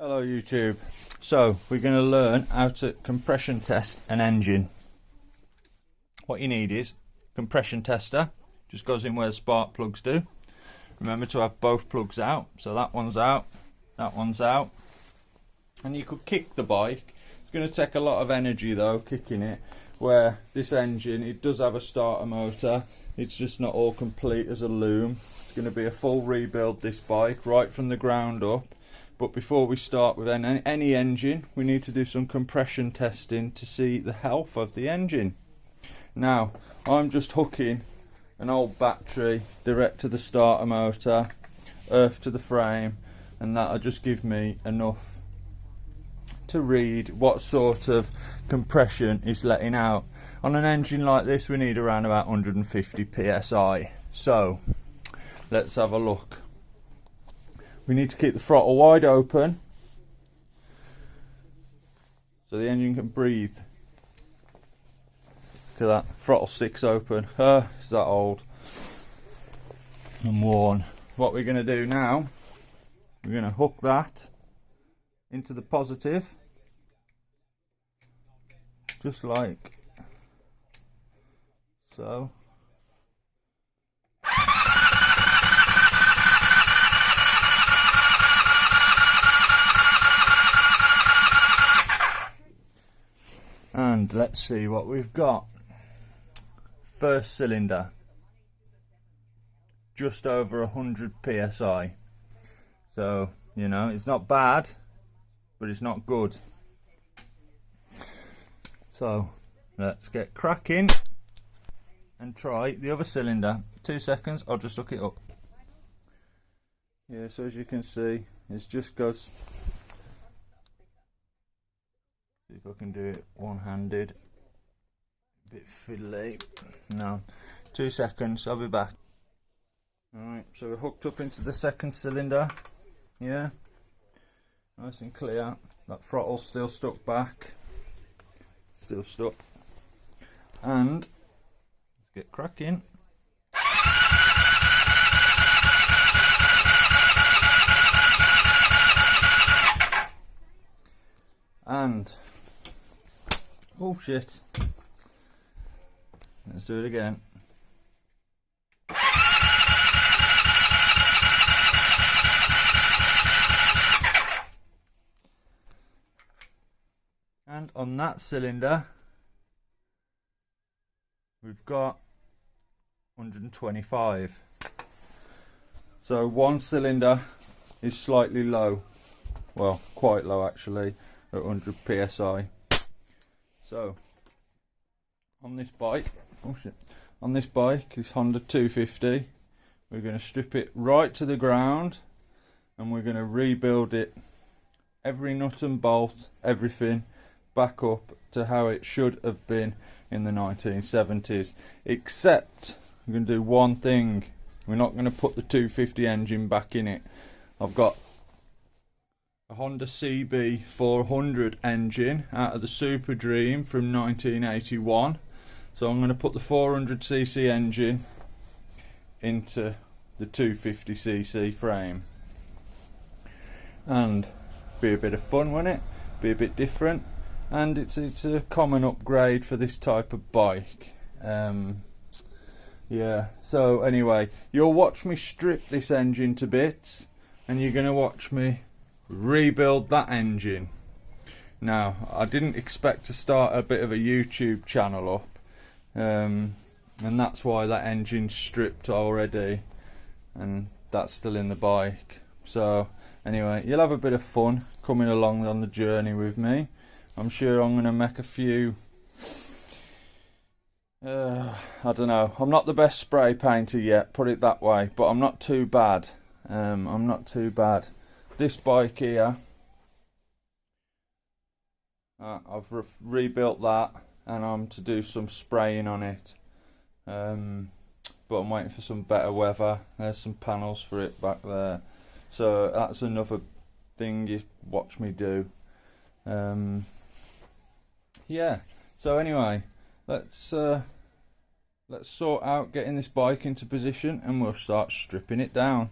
Hello YouTube. So we're going to learn how to compression test an engine. What you need is compression tester. Just goes in where the spark plugs do. Remember to have both plugs out. So that one's out, that one's out. And you could kick the bike. It's going to take a lot of energy though, kicking it. Where this engine, it does have a starter motor. It's just not all complete as a loom. It's going to be a full rebuild, this bike, right from the ground up. But before we start with any engine, we need to do some compression testing to see the health of the engine. Now, I'm just hooking an old battery direct to the starter motor, earth to the frame, and that'll just give me enough to read what sort of compression is letting out. On an engine like this, we need around about 150 psi. So, let's have a look. We need to keep the throttle wide open so the engine can breathe. Look at that, throttle stick's open. It's that old and worn. What we're going to do now, we're going to hook that into the positive, just like so. And let's see what we've got. First cylinder, just over 100 psi. So, you know, it's not bad, but it's not good. So, let's get cracking and try the other cylinder. 2 seconds, I'll just hook it up. Yeah, so as you can see, it just goes. See if I can do it one-handed. A bit fiddly. No. 2 seconds, I'll be back. Alright, so we're hooked up into the second cylinder. Yeah. Nice and clear. That throttle's still stuck back. Still stuck. And let's get cracking. And oh shit, let's do it again. And on that cylinder we've got 125. So one cylinder is slightly low, well, quite low actually, at 100 psi. So on this bike, oh shit, on this bike, this Honda 250, we're going to strip it right to the ground and we're going to rebuild it, every nut and bolt, everything back up to how it should have been in the 1970s, except we're going to do one thing. We're not going to put the 250 engine back in it. I've got a Honda CB 400 engine out of the Super Dream from 1981, so I'm going to put the 400cc engine into the 250cc frame, and be a bit of fun, won't it? Be a bit different, and it's a common upgrade for this type of bike. Yeah, so anyway, you'll watch me strip this engine to bits and you're going to watch me rebuild that engine. Now, I didn't expect to start a bit of a YouTube channel up, and that's why that engine's stripped already and that's still in the bike. So anyway, you'll have a bit of fun coming along on the journey with me. I'm sure I'm going to make a few I don't know, I'm not the best spray painter yet, put it that way, but I'm not too bad. I'm not too bad. This bike here, I've rebuilt that and I'm to do some spraying on it, but I'm waiting for some better weather. There's some panels for it back there, so that's another thing you watch me do. Yeah, so anyway, let's sort out getting this bike into position and we'll start stripping it down.